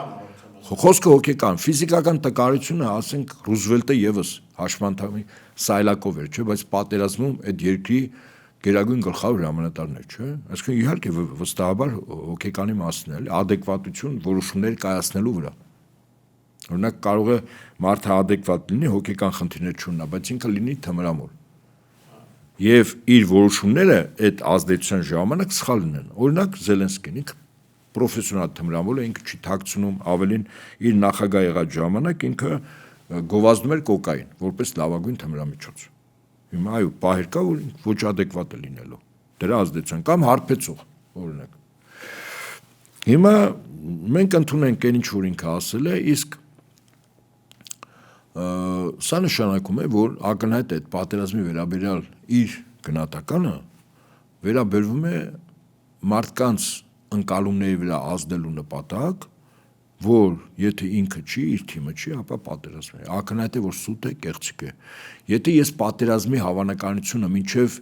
Խոսքը հոգեկան, ֆիզիկական տկարությունը, ասենք Ռուզվելտը եւս հաշմանդամի սայլակով էր, չէ, բայց պատերազմում այդ երկրի գերագույն գլխավոր հրամանատարն էր, չէ։ Այսինքն իհարկե վստահաբար հոգեկանի մասն է, adekvatություն որոշումներ կայացնելու վրա։ Օրինակ կարող է մարդը adekvat լինի, հոգեկան խնդիրներ չունենա, բայց ինքը լինի թմրամոլ։ Եվ իր որոշումները այդ ազդեցության ժամանակ սխալ լինեն։ Օրինակ Զելենսկին ինքը պրոֆեսիոնալ թմրամոլ է, ինքը չի թաքցնում, ավելին իր նախագահ եղած ժամանակ ինքը գովազդում էր կոկային, որպես լավագույն թմրամիջոց։ Հիմա այո, պահեր կա, որ ոչ adekvat է լինելու դրա ազդեցության կամ հարբեցող, օրինակ։ Հիմա մենք ընդունենք այն ինչ որ ինքը ասել է, իսկ սա նշանակում է, որ ակնհայտ այդ պատերազմի վերաբերյալ իր գնահատականը վերաբերվում է մարդկանց ընկալումների վրա ազդելու նպատակ, որ եթե ինքը չի, իր թիմը չի, ապա պատերազմ է։ Ակնհայտ է, որ սուտ է, կեղծիք է։ Եթե ես պատերազմի հավանականությունը մինչև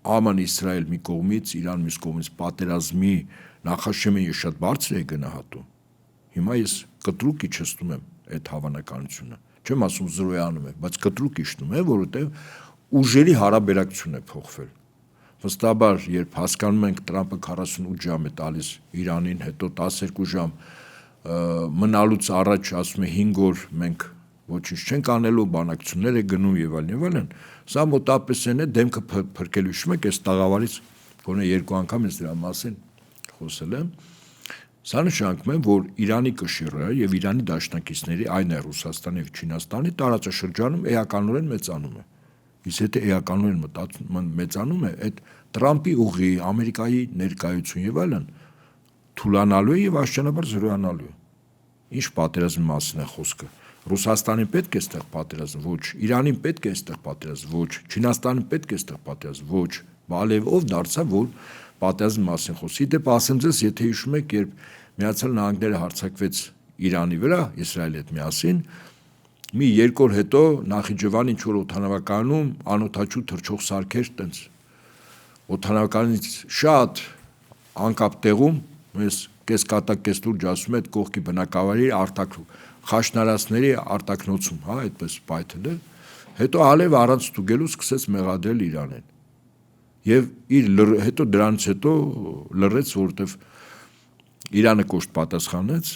ԱՄՆ-Իսրայել մի կողմից, Իրան մյուս կողմից պատերազմի նախաշեմին ես շատ բարձր է գնահատում, հիմա ես կտրուկ իջեցնում եմ այդ հավանականությունը։ Չեմ ասում զրոյանում է, բայց կտրուկ իջնում է, որովհետև ուժերի հարաբերակցությունն է փոխվել։ Վստահաբար, երբ հասկանում ենք Տրամպը 48 ժամ է տալիս Իրանին, հետո 12 ժամ մնալուց առաջ ասում է 5 օր մենք ոչինչ չենք անելու, բանակցություններ է գնում եւ այլն, սա մոտավորապես այն է դեմքը փրկելու հիշում եք, այս տաղավարից գոնե 2 անգամ ես դրա մասին խոսել եմ։ Սա նշանակում է, որ Իրանի կշիռը եւ Իրանի դաշնակիցների, այն է Ռուսաստանի եւ Չինաստանի տարածաշրջանում էականորեն մեծանում է։ Իսկ եթե էականորեն մեծանում է, այդ Տրամպի ուղի, Ամերիկայի ներկայություն եւ այլն թուլանալու է եւ աստիճանաբար զրոյանալու է։ Ինչ պատերազմի մասին է խոսքը։ Ռուսաստանին պետք է այստեղ պատերազմ, ոչ, Իրանին պետք է այստեղ պատերազմ, ոչ, Չինաստանին պետք է այստեղ պատերազմ, ոչ, բալև ով դարձավ, որ պատերազմի մասին խոսի։ Դե ասեմ ձեզ, եթե հիշում եք, երբ Միացյալ Նահանգները հարձակվեց Իրանի վրա, Իսրայելի հետ միասին, մի 2 օր հետո Նախիջևան ինչ որ օդանավականում անօթաչու թռչող սարքեր տենց օդանավականից շատ անկապ տեղում մեզ կես կատակ կես լուրջ ասում է այդ կողքի բնակավարի խաշնարածների արտակնոցում, հա, այդպես պայթել է, հետո ալև առանց ստուգելու սկսեց մեղադրել Իրանին։ Եվ հետո դրանից հետո լռեց, որովհետև Իրանը կոշտ պատասխանեց,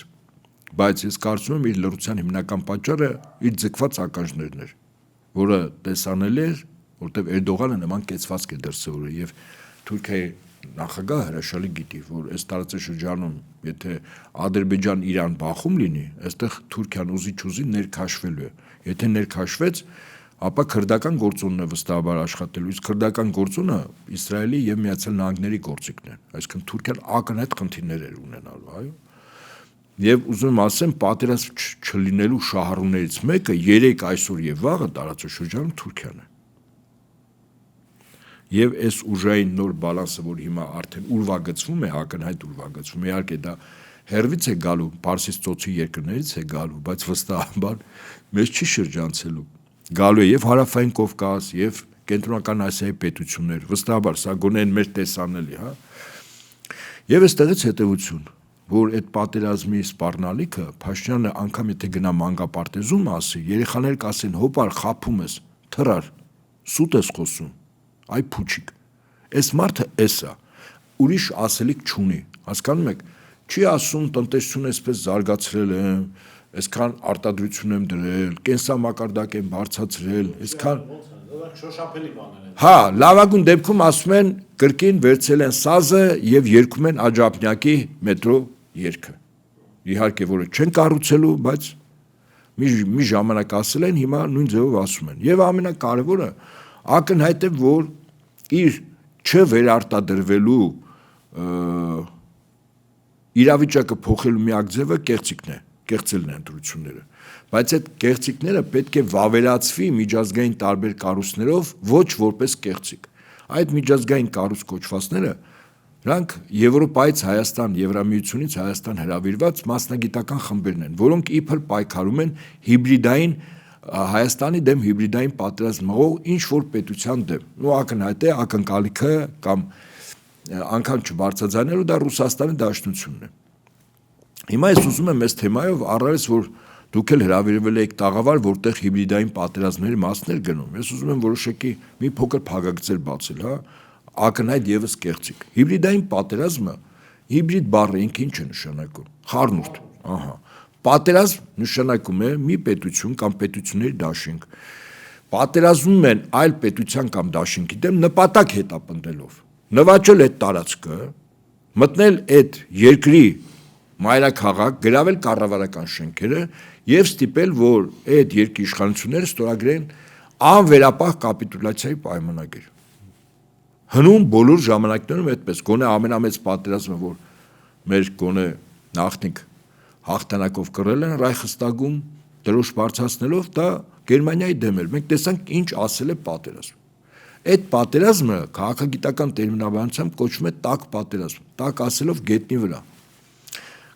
բայց ես կարծում եմ իր լռության հիմնական պատճառը իր ձգված ականջներն էր, որը տեսանելի էր, որովհետև Էրդողանը նման կեցվածք է դրսևորել եւ Թուրքիայի նախագահը հրաշալի գիտի, որ այս տարածաշրջանում եթե Ադրբեջան-Իրան բախում լինի, այստեղ Թուրքիան ուզի-չուզի ներքաշվելու է։ Եթե ներքաշվեց, ապա քրդական գործոնն է վստահաբար աշխատելու, իսկ քրդական գործոնը Իսրայելի եւ Միացյալ Նահանգների գործիքն է։ Այսինքն Թուրքիան ակնհայտ խնդիրներ էր ունենալու, այո։ Եվ ուզում եմ ասեմ, պատերազմ չլինելու շահառուներից մեկը 3 այսօր եւ վաղը տարածաշրջանում Թուրքիան է։ Եվ այս ուժային նոր բալանսը, որ հիմա արդեն ուրվագծվում է, ակնհայտ ուրվագծվում է, իհարկե դա հերվից է գալու, Պարսից ծոցի երկրներից է գալու, բայց վստահաբար մեզ չի շրջանցելու։ Գալու է եւ Հարավային Կովկաս, եւ Կենտրոնական Ասիայի պետություններ, վստահաբար սա գոնե են մեր տեսանելի, հա։ Եվ այստեղից հետեւություն, որ այդ պատերազմի սպառնալիքը Փաշինյանը անգամ եթե գնա մանկապարտեզում ասի, երեխաները կասեն հոպար խափում ես, թռար, սուտ ես խոսում, այ փուչիկ։ Այս մարդը էսա, ուրիշ ասելիք չունի, հասկանում եք, չի ասում տնտեսությունը այսպես զարգացրել եմ, այսքան արտադրություն եմ դրել, կենսամակարդակ եմ բարձրացրել, այսքան շոշափելի բաներ են։ Հա, լավագույն դեպքում ասում են կրկին վերցել են սազը եւ երգում են Աջափնյակի մետրո երգը։ Իհարկե, որը չեն կառուցելու, բայց մի ժամանակ ասել են, հիմա նույն ձևով ասում են։ Եվ ամենակարևորը ակնհայտ է, որ իր չվերարտադրվելու իրավիճակը փոխելու միակ ձևը կեղծիքն է, կեղծելն է ընտրությունները, բայց այդ կեղծիքները պետք է վավերացվի միջազգային տարբեր կառույցներով ոչ որպես կեղծիք։ Այդ միջազգային կառույց կոչվածները Նրանք Եվրոպայից Հայաստան, Եվրամիությունից Հայաստան հրավիրված մասնագիտական խմբերն են, որոնք իբր պայքարում են հիբրիդային Հայաստանի դեմ հիբրիդային պատերազմ մղող ինչ որ պետության դեմ։ Ու ակնհայտ է ակնկալիքը կամ անգամ չբարձրացնելու դա Ռուսաստանի Դաշնությունն է։ Հիմա ես ուզում եմ այս թեմայով առավելս որ դուք էլ հրավիրվել եք տաղավար, որտեղ հիբրիդային պատերազմների մասն էր գնում։ Ես ուզում եմ որոշակի մի փոքր փակագծեր բացել, հա, ակնհայտ եւս կեղծիք։ Հիբրիդային պատերազմը, հիբրիդ բառը ինքը ինչ է նշանակում։ Խառնուրդ, ահա։ Պատերազմ նշանակում է մի պետություն կամ պետությունների դաշինք պատերազմում են այլ պետության կամ դաշինքի դեմ նպատակ հետապնդելով, նվաճել այդ տարածքը, մտնել այդ երկրի մայրաքաղաք, գրավել կառավարական շենքերը եւ ստիպել, որ այդ երկրի իշխանությունները ստորագրեն անվերապահ կապիտուլյացիայի պայմանագիր։ Հնում բոլոր ժամանակներում այդպես, գոնե ամենամեծ պատերազմը, որ մեր գոնե նախնիկ հաղթանակով կռել են Ռայխստագում, դրոշ բարձրացնելով, դա Գերմանիայի դեմ էր։ Մենք տեսանք ինչ ասել է պատերազմ։ Այդ պատերազմը քաղաքագիտական տերմինաբանությամբ կոչվում է տաք պատերազմ, տաք ասելով գետնի վրա։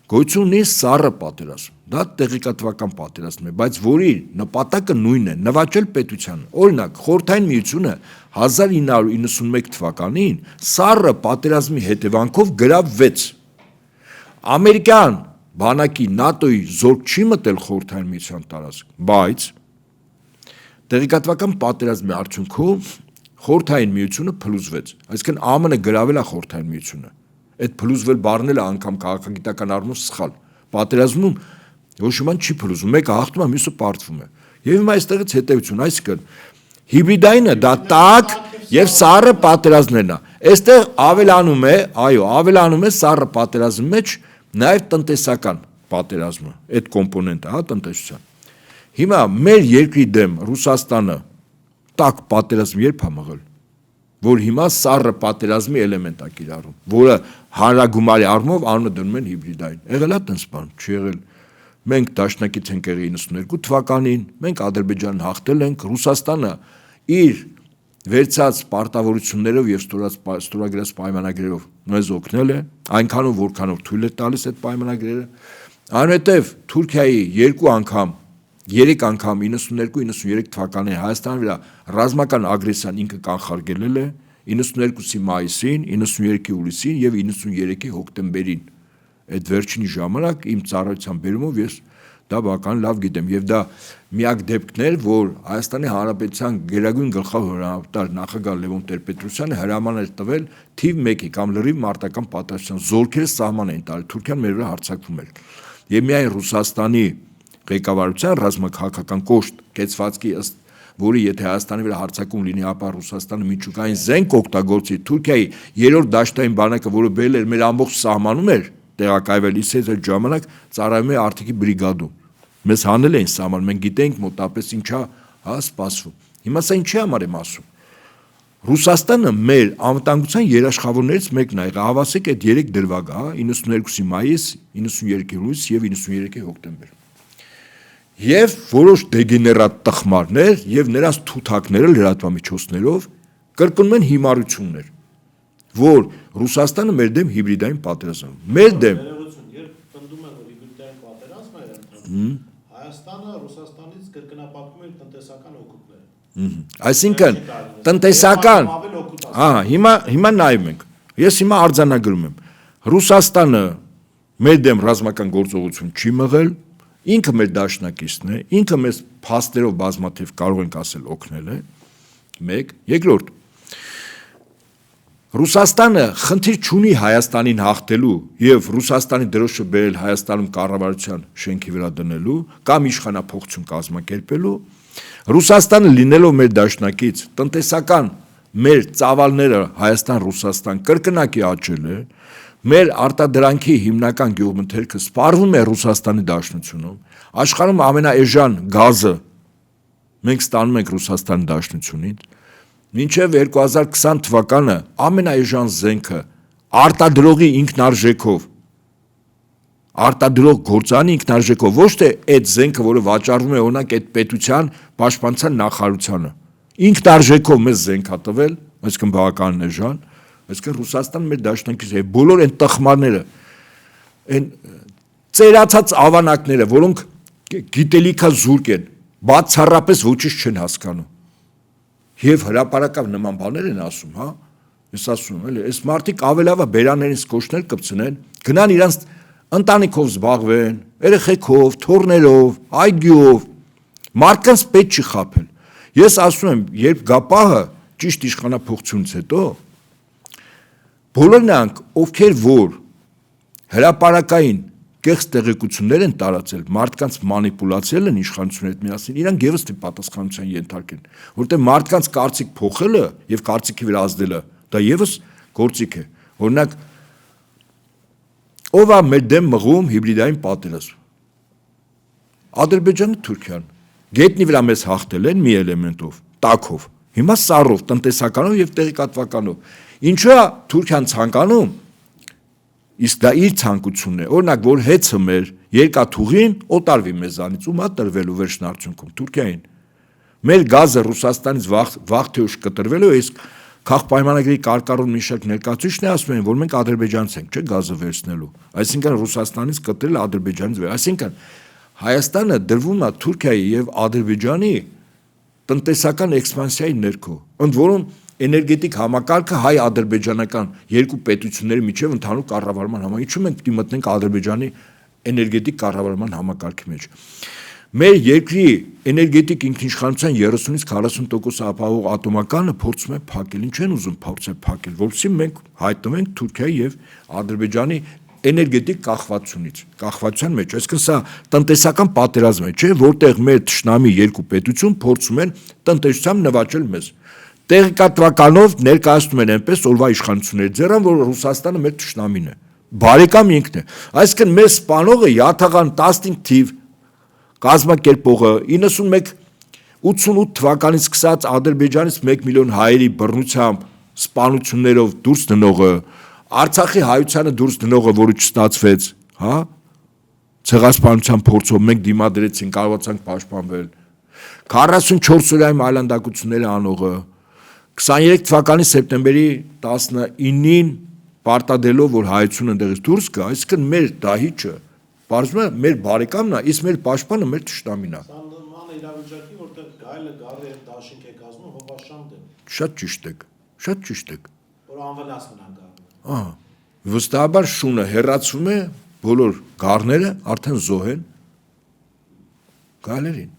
Գոյություն ունի սառը պատերազմ, դա տեղեկատվական պատերազմ է, բայց որի նպատակը նույնն է՝ նվաճել պետության։ Օրինակ, Խորհրդային Միությունը 1991 թվականին սառը պատերազմի հետևանքով գրավվեց։ Ամերիկյան բանակի ՆԱՏՕ-ի զորք չի մտել Խորհրդային Միության տարածք, բայց տեղեկատվական պատերազմի արդյունքում Խորհրդային Միությունը փլուզվեց, այսինքն ԱՄՆ-ը գրավել է Խորհրդային Միությունը։ Այդ փլուզվել բառն էլ անգամ քաղաքագիտական առումով սխալ։ Պատերազմում ոչ ոք չի փլուզում, մեկը հաղթում է, մյուսը պարտվում է։ Եվ հիմա այստեղից հետևություն, այսինքն հիբրիդայինը դա տաք եւ սառը պատերազմներն է։ Այստեղ ավելանում է, այո, ավելանում է սառը պատերազմի մեջ նաեւ տնտեսական պատերազմը, այդ կոմպոնենտը, հա, տնտեսության։ Հիմա մեր երկրի դեմ Ռուսաստանը տաք պատերազմ երբ է մղել, որ հիմա սառը պատերազմի էլեմենտ է կիրառում, որը հանրագումարի առումով անունը դնում են հիբրիդային։ Եղել է տենց բան, չի եղել։ Մենք դաշնակից ենք եղել 92 թվականին, մենք Ադրբեջանին հաղթել ենք, Ռուսաստանը իր վերցած պարտավորություններով եւ ստորագրած պայմանագրերով մեզ օգնել է, այնքանով որքանով թույլ է տալիս այդ պայմանագրերը։ Այնուհետև Թուրքիայի 3 անգամ 92-93 թվականին Հայաստանի վրա ռազմական ագրեսիան ինքը կանխարգելել է 92-ի մայիսին, 93-ի հուլիսին եւ 93-ի հոկտեմբերին։ Այդ վերջինի ժամանակ իմ ծառայության բերումով ես դա բավական լավ գիտեմ եւ դա միակ դեպքն էր, որ Հայաստանի Հանրապետության գերագույն գլխավոր հրամանատար նախագահ Լևոն Տեր-Պետրոսյանը հրաման էր տվել թիվ 1-ի կամ լրիվ մարտական պատասխանատվության զորքերը սահման էին տալի, Թուրքիան մեր վրա հարձակվում էր։ Եվ միայն Ռուսաստանի ղեկավարության ռազմաքաղաքական կոշտ կեցվածքի ըստ որի եթե Հայաստանի վրա հարձակում լինի, ապա Ռուսաստանը միջուկային զենք օգտագործի Թուրքիայի 3-րդ դաշտային բանակը, որը բերել էր մեր ամբողջ սահմանում էր տեղակայվել, իսկ այդ ժամանակ ծառայում է Արտիկի բրիգադում։ Մեզ հանել էին սահման, մենք գիտենք մոտապես ինչա սպասվում։ Հիմա սա ինչի համար եմ ասում։ Ռուսաստանը մեր անվտանգության երաշխավորներից մեկն է եղել, հավասեք այդ 3 դրվագը, 92-ի մայիս, 93-ի հուլիս եւ 93-ի հոկտեմբեր։ Եվ որոշ դեգեներատ տխմարներ եւ նրանց թութակները լրատվամիջոցներով կրկնում են հիմարություններ, որ Ռուսաստանը մեր դեմ հիբրիդային պատերազմ, մեր դեմ երբ պնդում են, որ հիբրիդային պատերազմ է Հայաստանը Ռուսաստանից կրկնապատկում է տնտեսական օգուտները։ Այսինքն տնտեսական, հիմա նայում ենք, ես հիմա արձանագրում եմ, Ռուսաստանը մեր դեմ ռազմական գործողություն չի մղել, ինքը մեր դաշնակիցն է, ինքը մեզ փաստերով բազմաթիվ կարող ենք ասել օգնել է, 1, երկրորդ Ռուսաստանը խնդիր չունի Հայաստանին հաղթելու եւ Ռուսաստանի դրոշը բերել Հայաստանում կառավարության շենքի վրա դնելու կամ իշխանափոխություն կազմակերպելու Ռուսաստանը լինելով մեր դաշնակից տնտեսական մեր ծավալները Հայաստան-Ռուսաստան կրկնակի աճել է մեր արտադրանքի հիմնական գյուղմթերքը սպառվում է Ռուսաստանի Դաշնությունում աշխարհում ամենաէժան գազը մենք ստանում ենք Ռուսաստանի Դաշնությունից մինչև 2020 թվականը ամենաէժան զենքը արտադրողի ինքնարժեքով արտադրող գործանի ինքնարժեքով ոչ թե այդ զենքը որը վաճառվում է օրինակ այդ պետության պաշտպանության նախարարությանը ինքնարժեքով մեզ զենք հա տվել այսինքն բավական էժան այսինքն Ռուսաստան մեր դաշնակիցն է, բոլոր այն տխմարները, այն ծերացած ավանակները, որոնք գիտելիքա զուրկ են, բացառապես ոչինչ չեն հասկանում։ Եվ հրապարակավ նման բաներ են ասում, հա։ Ես ասում եմ, էլի, այս մարդիկ ավելավա բերաներին սկոշներ կպցնեն, գնան իրանց ընտանիքով զբաղվեն, երեխեքով, թոռներով, այգիով, մարդկանց պետք չի խաբել։ Ես ասում եմ, երբ գա պահը ճիշտ իշխանափոխությունից հետո, բոլոր նրանք, ովքեր որ հրապարակային կեղծ տեղեկություններ են տարածել, մարդկանց մանիպուլացիել են իշխանությունների հետ միասին, իրանք եւս պատասխանատվության ենթարկեն, որտեղ մարդկանց կարծիք փոխելը եւ կարծիքի վրա ազդելը, դա եւս գործիք է։ Օրինակ, ով է մեր դեմ մղում հիբրիդային պատերազմ։ Ադրբեջանը, Թուրքիան։ Գետնի վրա մեզ հաղթել են մի էլեմենտով, տակով։ Հիմա սառով, տնտեսականով եւ տեղեկատվականով։ Ինչու է Թուրքիան ցանկանում, իսկ դա իր ցանկությունն է, օրինակ, որ հեծը մեր երկաթուղին օտարվի մեզանից, ում է տրվելու վերջն արդյունքում Թուրքիային։ Մեր գազը Ռուսաստանից վաղ թե ուշ կտրվելու է, իսկ քաղաքպայմանագրի կարկառուն մի շարք ներկայացուցիչներ ասում են, որ մենք ադրբեջանից ենք, չէ՞, գազը վերցնելու։ Այսինքն Ռուսաստանից կտրել ադրբեջանից վեր։ Այսինքն Հայաստանը դրվում է Թուրքիայի եւ Ադրբեջանի տնտեսական էքսպանսիայի ներքո, ընդ որում էներգետիկ համակարգը հայ-ադրբեջանական երկու պետությունների միջև ընդհանուր կառավարման համար, ինչու մենք պիտի մտնենք Ադրբեջանի էներգետիկ կառավարման համակարգի մեջ։ Մեր երկրի էներգետիկ ինքնիշխանության 30-ից 40% ապահովող ատոմականը փորձում է փակել, ինչ են ուզում փորձել փակել, որովհետեւ մենք հայտնվենք Թուրքիայի եւ Ադրբեջանի էներգետիկ կախվածության մեջ, այսինքն սա տնտեսական պատերազմ է, չէ, որտեղ մեր թշնամի երկու պետություն փորձում են տնտեսությամբ նվաճել մեզ։ Տեղեկատվականով ներկայացնում են այնպես օրվա իշխանությունների ձեռան, որ Ռուսաստանը մեր թշնամին է, բարեկամ ինքն է։ Այսինքն մեր սպանողը Յաթաղան 15 թիվ կազմակերպողը 91-88 թվականից սկսած Ադրբեջանից 1 միլիոն հայերի բռնությամբ սպանություններով դուրս դնողը, Արցախի հայությանը դուրս դնողը, որը չստացվեց, հա, ցեղասպանության փորձով մենք դիմադրեցինք, կարողացանք պաշտպանվել, 44 օրյա այլանդակությունները անողը, 23 թվականի սեպտեմբերի 19-ին պարտադելով, որ հայությունը ընդեղից դուրս գա, այսինքն մեր դահիճը, բարձում է մեր բարեկամն է, իսկ մեր պաշտպանը մեր թշնամին է։ Սա նման իրավիճակի, որտեղ գայլը գառի հետ դաշինք է կազմում, հովաշանդ է։ Շատ ճիշտ եք։ Որ անվնաս մնան գառը։ Վստահաբար շունը հեռացվում է, բոլոր գառները արդեն զոհ են գայլերին։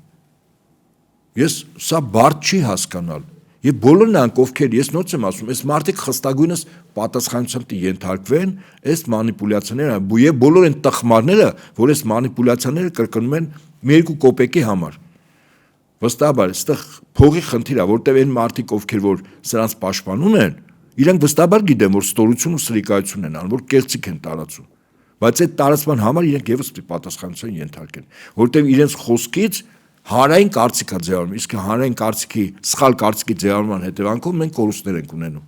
Ես սա բարդ չի հասկանալ։ Եվ բոլոր նրանք, ովքեր ես նոց եմ ասում, այս մարդիկ խստագույնս պատասխանությամբ ենթարկվեն այս մանիպուլյացիաները, եւ բոլոր այն տխմարները, որ այս մանիպուլյացիաները կրկնում են մի երկու կոպեկի համար։ Վստահաբար, այստեղ փողի խնդիր է, որտեղ այն մարդիկ, ովքեր որ սրանց պաշտպանում են, իրանք վստահաբար գիտեն, որ ստորություն ու սրիկայություն են անում, որ կեղծիք են տարածում։ Բայց այդ տարածման համար իրենք եւս պատասխանատվության ենթարկեն, որտեղ իրենց խոսքից հանրային կարծիք է ձևավորվում, իսկ հանրային կարծիքի, սխալ կարծիքի ձևավորման հետևանքով մենք կորուստներ ենք ունենում։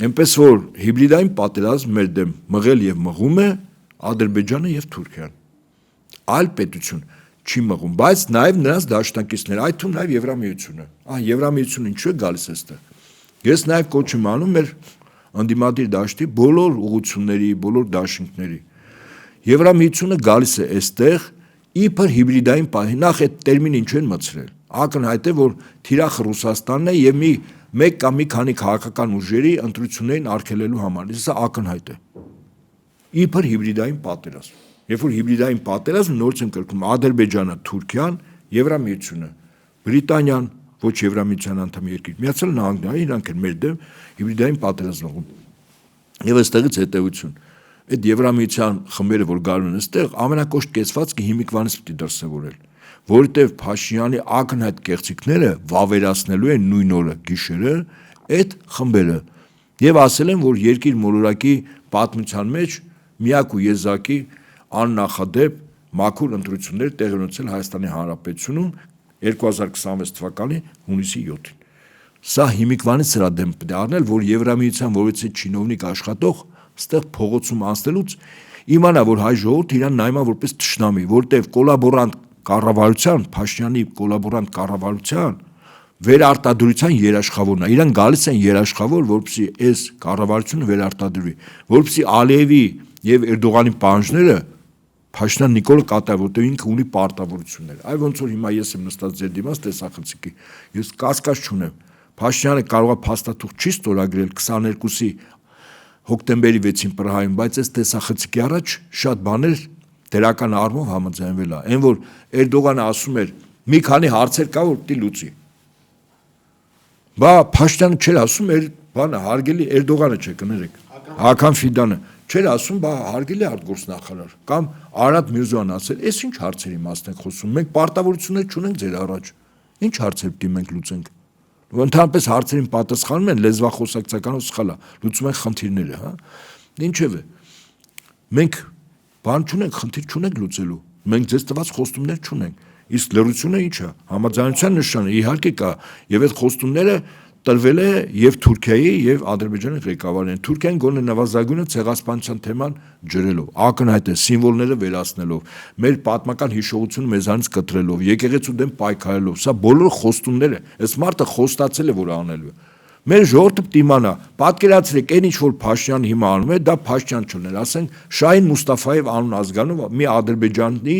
Այնպես որ հիբրիդային պատերազմ մեր դեմ մղել եւ մղում է Ադրբեջանը եւ Թուրքիան։ Այլ պետություն չի մղում, բայց նաեւ նրանց դաշնակիցներ, այդ թվում նաեւ Եվրամիությունը։ Եվրամիությունը ինչու է գալիս այստեղ։ Ես նաեւ կոչ եմ անում մեր անդիմադիր դաշտի բոլոր ուղղությունների, բոլոր դաշինքների։ Եվրամիությունը գալիս է այստեղ իբր հիբրիդային պահի, նախ այդ տերմինը ինչ են մտցրել։ Ակնհայտ է, որ թիրախը Ռուսաստանն է եւ մեկ կամ մի քանի քաղաքական ուժերի ընտրություններին արգելելու համար։ Սա ակնհայտ է։ Իբր հիբրիդային պատերազմ։ Երբ որ հիբրիդային պատերազմ նորից եմ կրկնում Ադրբեջանը, Թուրքիան, Եվրամիությունը, Բրիտանիան, ոչ Եվրամիության անդամ երկիր, Միացյալ Նահանգները, իրանք են մեր դեմ հիբրիդային պատերազմ ողում։ Եվ այստեղից հետեւություն։ Այդ Եվրամիության խմբերը, որ գալու են այստեղ, ամենակոշտ կեցվածքը հիմիկվանից պիտի դրսևորել, որովհետև Փաշինյանի ակնհայտ կեղծիքները վավերացնելու են նույն օրը գիշերը այդ խմբերը եւ ասել են, որ երկիր մոլորակի պատմության մեջ միակ ու եզակի աննախադեպ մաքուր ընտրություններ տեղի ունեցել Հայաստանի Հանրապետությունում 2026 թվականի հունիսի 7-ին։ Սա հիմիկվանից սրա դեմ պետք է առնել, որ Եվրամիության որից է չինովնիկ աշխատող ստեղ փողոցում անցնելուց իմանա, որ հայ ժողովուրդը իրան նայում է որպես թշնամի, որտեղ կոլաբորանտ կառավարության, Փաշինյանի կոլաբորանտ կառավարության վերարտադրության երաշխավորն է։ Իրան գալիս են երաշխավոր, որպեսզի այս կառավարությունը վերարտադրվի, որպեսզի Ալիևի եւ Էրդողանի պահանջները Փաշինյան Նիկոլը կատարի, որտեղ ինքը ունի պարտավորություններ։ Այ ոնց որ հիմա ես եմ նստած ձեր դիմաց տեսախցիկի, ես կասկած չունեմ։ Փաշինյանը կարող է փաստաթուղթ չի ստորագրել 22-ի հոկտեմբերի 6-ին Պրահայում, բայց այս տեսախցիկի առաջ շատ բաներ դրական առումով համաձայնվել է։ Այն որ Էրդողանը ասում էր մի քանի հարցեր կա որ պիտի լուծի։ Բա Փաշինյանը չէր ասում բանը հարգելի Էրդողանը չէ կներեք։ Հական Ֆիդանը չէր ասում բա հարգելի արտգործնախարար կամ Արադ Միրզոյանն ասել, «Էս ինչ հարցերի մասն եք խոսում, մենք պարտավորություններ չունենք ձեր առաջ։ Ինչ հարցեր պիտի մենք լուծենք»։ Ընդհանրապես հարցերին պատասխանում են լեզվախոսակցականով սխալ է, լուծում են խնդիրները, հա։ Ինչևէ, մենք բան չունենք, խնդիր չունենք լուծելու։ Մենք ձեզ տված խոստումներ չունենք։ Իսկ լրությունը ինչ է։ Համաձայնության նշանը իհարկե կա, եւ այդ խոստումները տրվել է եւ Թուրքիայի եւ Ադրբեջանի ղեկավարներին։ Թուրքիան գոնե նվազագույնը ցեղասպանության թեման ջրելով, ակնհայտ է սիմվոլները վերացնելով, մեր պատմական հիշողությունը մեզանից կտրելով, եկեղեցու դեմ պայքարելով, սա բոլորը խոստումներ է։ Այս մարդը խոստացել է որ անելու է։ Մեր ժողովուրդը պիտի իմանա, պատկերացրեք, այն ինչ որ Փաշինյանը հիմա անում է, դա Փաշինյան չլներ, ասենք Շահին Մուստաֆաև անուն ազգանով մի Ադրբեջանի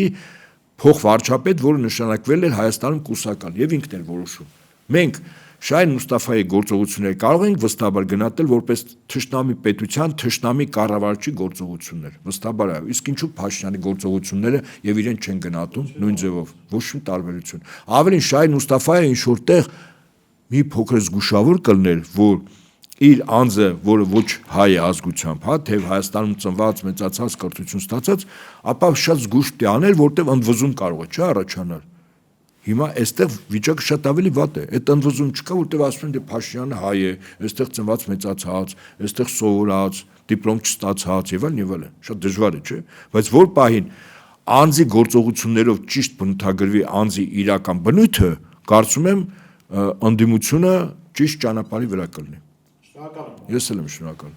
փոխվարչապետ, որը նշանակվել էր Հայաստանում կուսական եւ ինքն էր որոշում։ Մենք Շահին Մուստաֆայի գործողությունները կարող ենք վստահաբար գնահատել որպես թշնամի պետության, թշնամի կառավարչի գործողություններ։ Վստահաբար այո, իսկ ինչու Փաշինյանի գործողությունները եւ իրեն չեն գնահատում նույն ձևով, ոչ մի տարբերություն։ Ավելին Շահին Մուստաֆայը ինչ որտեղ մի փոքր զգուշավոր կլներ, որ իր անձը, որը ոչ հայ է ազգությամբ, հա, թե Հայաստանում ծնված, մեծացած, կրթություն ստացած, ապա շատ զգուշ պիտի աներ, որտեղ ընդվզում կարող է, չէ, առաջանալ։ Հիմա այստեղ վիճակը շատ ավելի վատ է։ Այդ ընդվզում չկա, որտեղ ասում են դե Փաշինյանը հայ է, այստեղ ծնված մեծացած, այստեղ սովորած, դիպլոմ չստացած եւ այլն։ Շատ դժվար է, չէ՞։ Բայց որ պահին անձի գործողություններով ճիշտ բնութագրվի անձի իրական բնույթը, կարծում եմ ընդդիմությունը ճիշտ ճանապարհի վրա կլինի։ Շնորհակալ եմ։ Ես էլ եմ շնորհակալ։